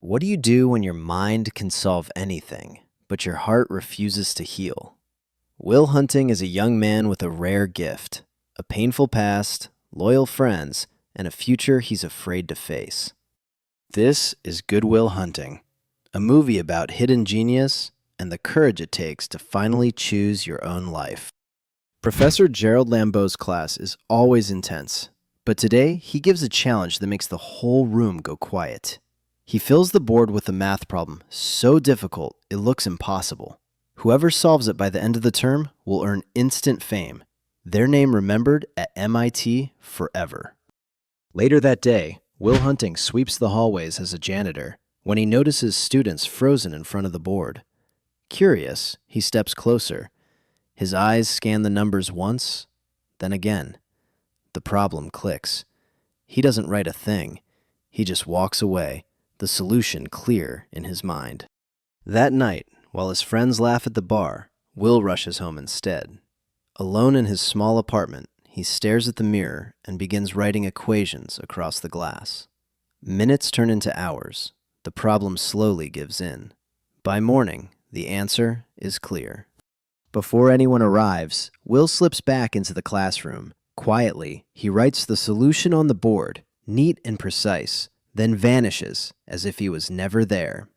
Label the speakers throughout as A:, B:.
A: What do you do when your mind can solve anything, but your heart refuses to heal? Will Hunting is a young man with a rare gift, a painful past, loyal friends, and a future he's afraid to face. This is Good Will Hunting, a movie about hidden genius and the courage it takes to finally choose your own life. Professor Gerald Lambeau's class is always intense, but today he gives a challenge that makes the whole room go quiet. He fills the board with a math problem so difficult it looks impossible. Whoever solves it by the end of the term will earn instant fame, their name remembered at MIT forever. Later that day, Will Hunting sweeps the hallways as a janitor when he notices students frozen in front of the board. Curious, he steps closer. His eyes scan the numbers once, then again. The problem clicks. He doesn't write a thing. He just walks away, the solution clear in his mind. That night, while his friends laugh at the bar, Will rushes home instead. Alone in his small apartment, he stares at the mirror and begins writing equations across the glass. Minutes turn into hours. The problem slowly gives in. By morning, the answer is clear. Before anyone arrives, Will slips back into the classroom. Quietly, he writes the solution on the board, neat and precise, then vanishes as if he was never there.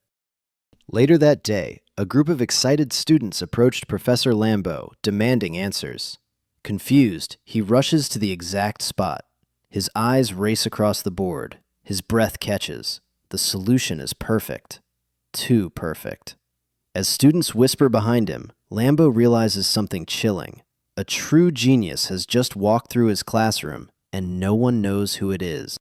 A: Later that day, a group of excited students approached Professor Lambeau, demanding answers. Confused, he rushes to the exact spot. His eyes race across the board. His breath catches. The solution is perfect. Too perfect. As students whisper behind him, Lambeau realizes something chilling. A true genius has just walked through his classroom, and no one knows who it is.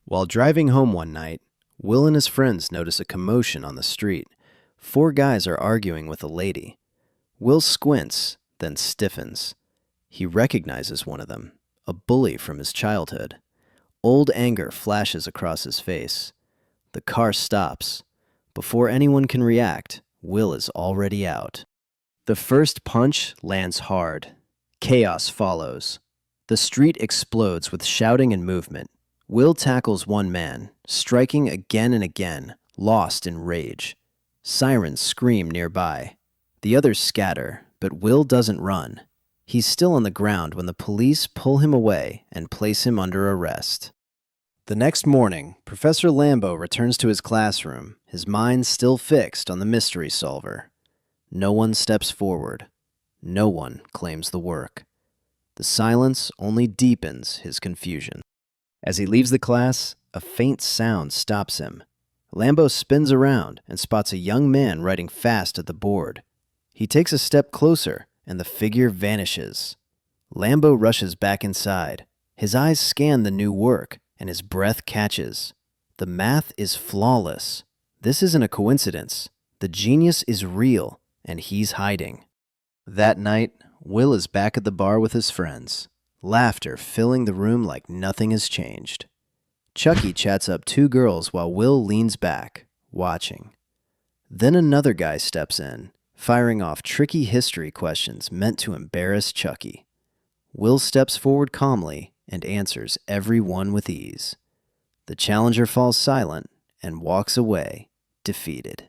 A: While driving home one night, Will and his friends notice a commotion on the street. 4 guys are arguing with a lady. Will squints, then stiffens. He recognizes one of them, a bully from his childhood. Old anger flashes across his face. The car stops. Before anyone can react, Will is already out. The first punch lands hard. Chaos follows. The street explodes with shouting and movement. Will tackles one man, striking again and again, lost in rage. Sirens scream nearby. The others scatter, but Will doesn't run. He's still on the ground when the police pull him away and place him under arrest. The next morning, Professor Lambeau returns to his classroom, his mind still fixed on the mystery solver. No one steps forward. No one claims the work. The silence only deepens his confusion. As he leaves the class, a faint sound stops him. Lambeau spins around and spots a young man writing fast at the board. He takes a step closer, and the figure vanishes. Lambeau rushes back inside. His eyes scan the new work, and his breath catches. The math is flawless. This isn't a coincidence. The genius is real, and he's hiding. That night, Will is back at the bar with his friends, laughter filling the room like nothing has changed. Chucky chats up 2 girls while Will leans back, watching. Then another guy steps in, firing off tricky history questions meant to embarrass Chucky. Will steps forward calmly and answers every one with ease. The challenger falls silent and walks away, defeated.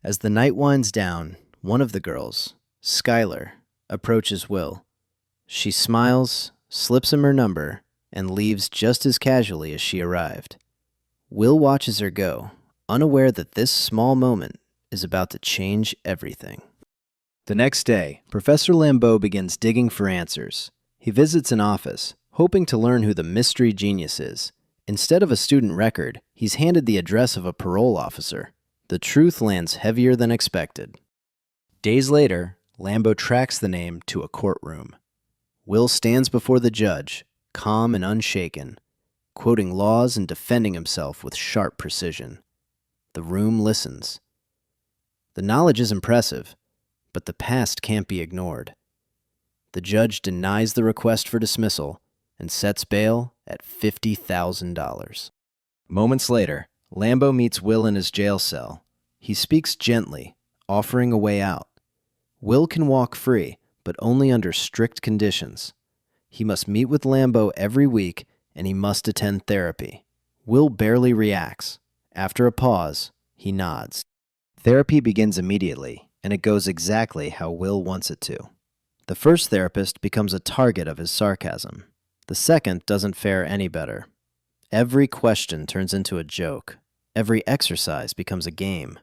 A: As the night winds down, one of the girls, Skylar, approaches Will. She smiles, slips him her number, and leaves just as casually as she arrived. Will watches her go, unaware that this small moment is about to change everything. The next day, Professor Lambeau begins digging for answers. He visits an office, hoping to learn who the mystery genius is. Instead of a student record, he's handed the address of a parole officer. The truth lands heavier than expected. Days later, Lambeau tracks the name to a courtroom. Will stands before the judge, calm and unshaken, quoting laws and defending himself with sharp precision. The room listens. The knowledge is impressive, but the past can't be ignored. The judge denies the request for dismissal and sets bail at $50,000. Moments later, Lambeau meets Will in his jail cell. He speaks gently, offering a way out. Will can walk free, but only under strict conditions. He must meet with Lambeau every week, and he must attend therapy. Will barely reacts. After a pause, He nods. Therapy begins immediately, and it goes exactly how Will wants it to. The first therapist becomes a target of his sarcasm. The second doesn't fare any better. Every question turns into a joke. Every exercise becomes a game.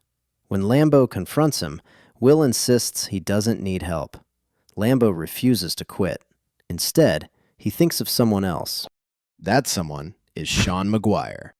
A: When Lambo confronts him, Will insists he doesn't need help. Lambo refuses to quit. Instead, he thinks of someone else. That someone is Sean McGuire.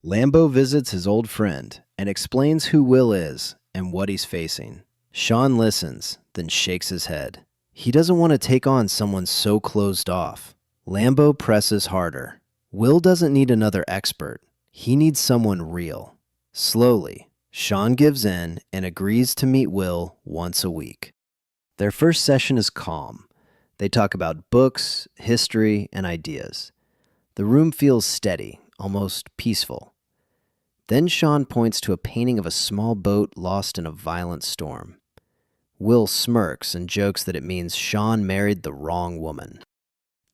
A: Lambo visits his old friend and explains who Will is and what he's facing. Sean listens, then shakes his head. He doesn't want to take on someone so closed off. Lambo presses harder. Will doesn't need another expert. He needs someone real. Slowly, Sean gives in and agrees to meet Will once a week. Their first session is calm. They talk about books, history, and ideas. The room feels steady, almost peaceful. Then Sean points to a painting of a small boat lost in a violent storm. Will smirks and jokes that it means Sean married the wrong woman.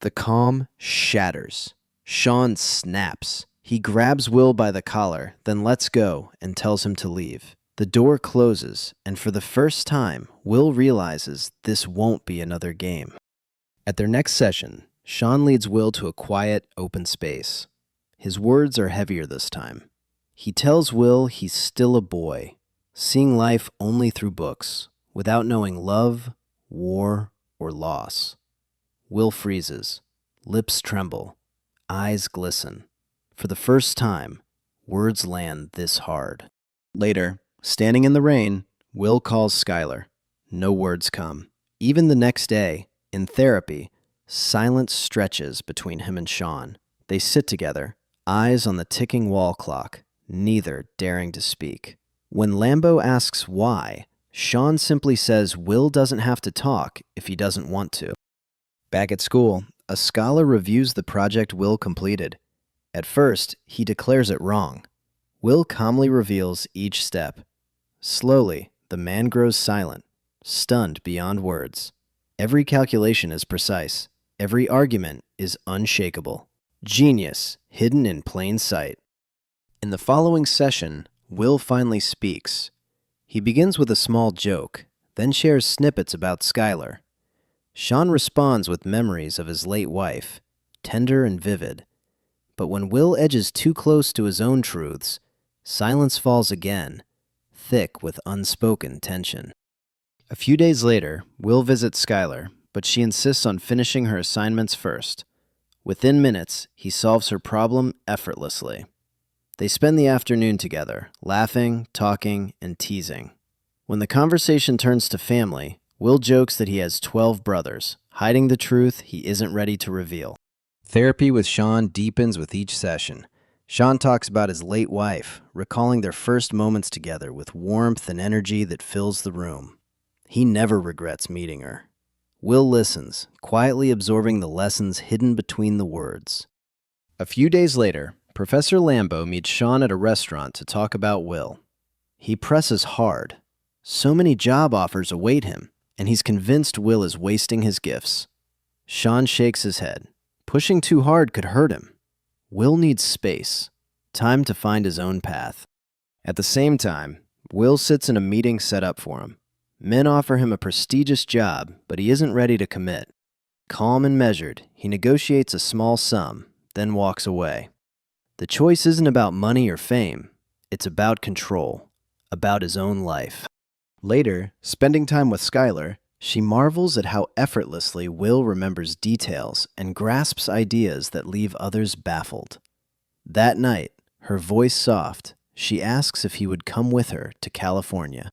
A: The calm shatters. Sean snaps. He grabs Will by the collar, then lets go and tells him to leave. The door closes, and for the first time, Will realizes this won't be another game. At their next session, Sean leads Will to a quiet, open space. His words are heavier this time. He tells Will he's still a boy, seeing life only through books, without knowing love, war, or loss. Will freezes. Lips tremble. Eyes glisten. For the first time, words land this hard. Later, standing in the rain, Will calls Skylar. No words come. Even the next day, in therapy, silence stretches between him and Sean. They sit together, eyes on the ticking wall clock, neither daring to speak. When Lambo asks why, Sean simply says Will doesn't have to talk if he doesn't want to. Back at school, a scholar reviews the project Will completed. At first, he declares it wrong. Will calmly reveals each step. Slowly, the man grows silent, stunned beyond words. Every calculation is precise. Every argument is unshakable. Genius hidden in plain sight. In the following session, Will finally speaks. He begins with a small joke, then shares snippets about Skylar. Sean responds with memories of his late wife, tender and vivid. But when Will edges too close to his own truths, silence falls again, thick with unspoken tension. A few days later, Will visits Skylar, but she insists on finishing her assignments first. Within minutes, he solves her problem effortlessly. They spend the afternoon together, laughing, talking, and teasing. When the conversation turns to family, Will jokes that he has 12 brothers, hiding the truth he isn't ready to reveal. Therapy with Sean deepens with each session. Sean talks about his late wife, recalling their first moments together with warmth and energy that fills the room. He never regrets meeting her. Will listens, quietly absorbing the lessons hidden between the words. A few days later, Professor Lambo meets Sean at a restaurant to talk about Will. He presses hard. So many job offers await him, and he's convinced Will is wasting his gifts. Sean shakes his head. Pushing too hard could hurt him. Will needs space, time to find his own path. At the same time, Will sits in a meeting set up for him. Men offer him a prestigious job, but he isn't ready to commit. Calm and measured, he negotiates a small sum, then walks away. The choice isn't about money or fame. It's about control, about his own life. Later, spending time with Skylar, she marvels at how effortlessly Will remembers details and grasps ideas that leave others baffled. That night, her voice soft, she asks if he would come with her to California.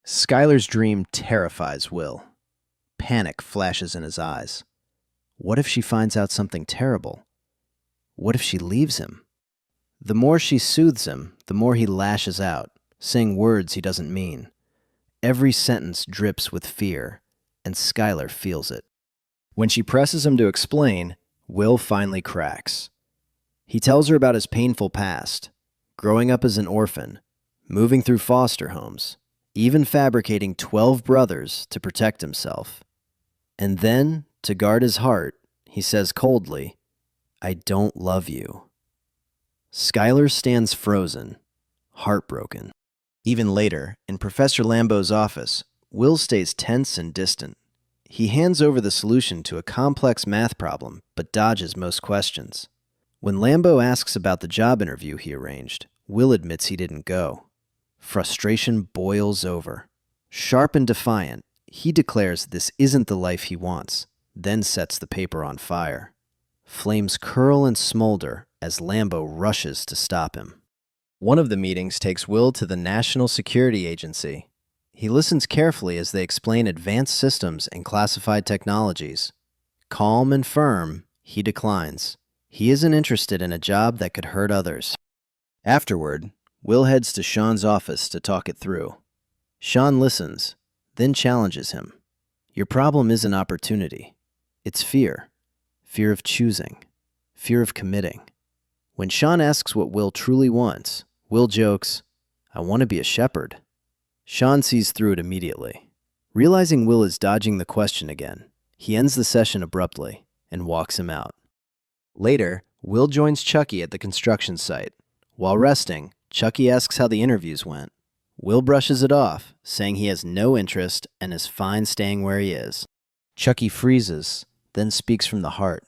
A: Skylar's dream terrifies Will. Panic flashes in his eyes. What if she finds out something terrible? What if she leaves him? The more she soothes him, the more he lashes out, saying words he doesn't mean. Every sentence drips with fear, and Skylar feels it. When she presses him to explain, Will finally cracks. He tells her about his painful past, growing up as an orphan, moving through foster homes, even fabricating 12 brothers to protect himself. And then, to guard his heart, he says coldly, "I don't love you." Skylar stands frozen, heartbroken. Even later, in Professor Lambeau's office, Will stays tense and distant. He hands over the solution to a complex math problem, but dodges most questions. When Lambeau asks about the job interview he arranged, Will admits he didn't go. Frustration boils over. Sharp and defiant, he declares this isn't the life he wants, then sets the paper on fire. Flames curl and smolder as Lambeau rushes to stop him. One of the meetings takes Will to the National Security Agency. He listens carefully as they explain advanced systems and classified technologies. Calm and firm, he declines. He isn't interested in a job that could hurt others. Afterward, Will heads to Sean's office to talk it through. Sean listens, then challenges him. Your problem isn't opportunity. It's fear. Fear of choosing. Fear of committing. When Sean asks what Will truly wants, Will jokes, "I want to be a shepherd." Sean sees through it immediately. Realizing Will is dodging the question again, he ends the session abruptly and walks him out. Later, Will joins Chucky at the construction site. While resting, Chucky asks how the interviews went. Will brushes it off, saying he has no interest and is fine staying where he is. Chucky freezes, then speaks from the heart.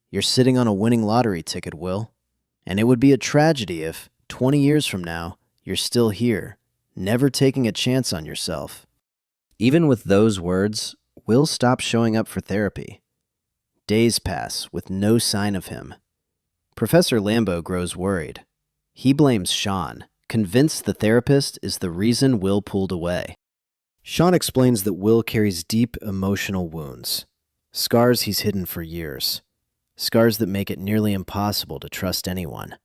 A: "You're sitting on a winning lottery ticket, Will. And it would be a tragedy if, 20 years from now, you're still here, never taking a chance on yourself." Even with those words, Will stops showing up for therapy. Days pass with no sign of him. Professor Lambeau grows worried. He blames Sean, convinced the therapist is the reason Will pulled away. Sean explains that Will carries deep emotional wounds, scars he's hidden for years, scars that make it nearly impossible to trust anyone.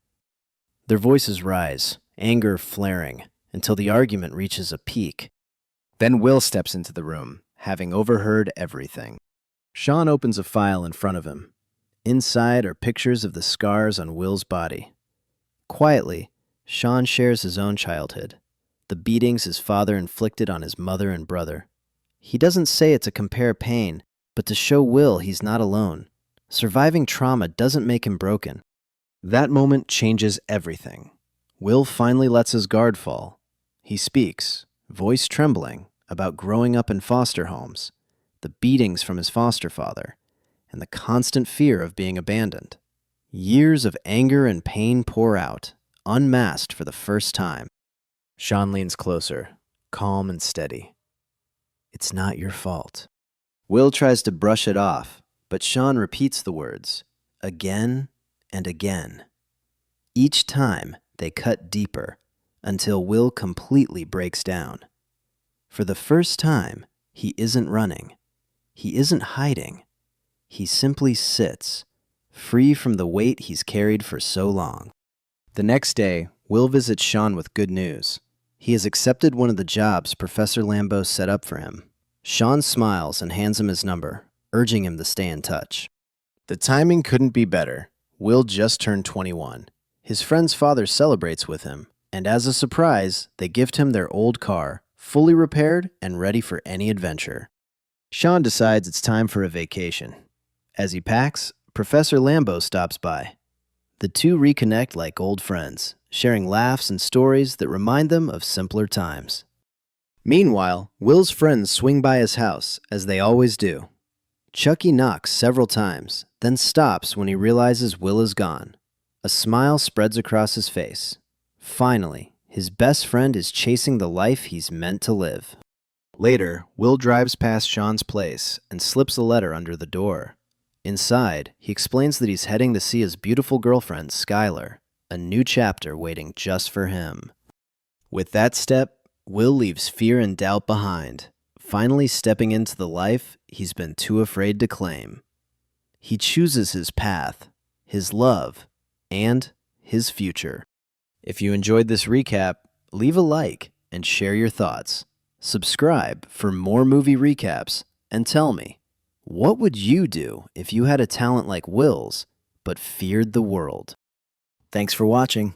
A: Their voices rise, anger flaring, until the argument reaches a peak. Then Will steps into the room, having overheard everything. Sean opens a file in front of him. Inside are pictures of the scars on Will's body. Quietly, Sean shares his own childhood, the beatings his father inflicted on his mother and brother. He doesn't say it to compare pain, but to show Will he's not alone. Surviving trauma doesn't make him broken. That moment changes everything. Will finally lets his guard fall. He speaks, voice trembling, about growing up in foster homes, the beatings from his foster father, and the constant fear of being abandoned. Years of anger and pain pour out, unmasked for the first time. Sean leans closer, calm and steady. "It's not your fault." Will tries to brush it off, but Sean repeats the words, again and again. Each time, they cut deeper, until Will completely breaks down. For the first time, he isn't running. He isn't hiding. He simply sits, free from the weight he's carried for so long. The next day, Will visits Sean with good news. He has accepted one of the jobs Professor Lambeau set up for him. Sean smiles and hands him his number, urging him to stay in touch. The timing couldn't be better. Will just turned 21. His friend's father celebrates with him, and as a surprise, they gift him their old car, fully repaired and ready for any adventure. Sean decides it's time for a vacation. As he packs, Professor Lambeau stops by. The two reconnect like old friends, sharing laughs and stories that remind them of simpler times. Meanwhile, Will's friends swing by his house, as they always do. Chucky knocks several times, then stops when he realizes Will is gone. A smile spreads across his face. Finally, his best friend is chasing the life he's meant to live. Later, Will drives past Sean's place and slips a letter under the door. Inside, he explains that he's heading to see his beautiful girlfriend, Skylar, a new chapter waiting just for him. With that step, Will leaves fear and doubt behind, finally stepping into the life he's been too afraid to claim. He chooses his path, his love, and his future. If you enjoyed this recap, leave a like and share your thoughts. Subscribe for more movie recaps, and tell me, what would you do if you had a talent like Will's, but feared the world? Thanks for watching.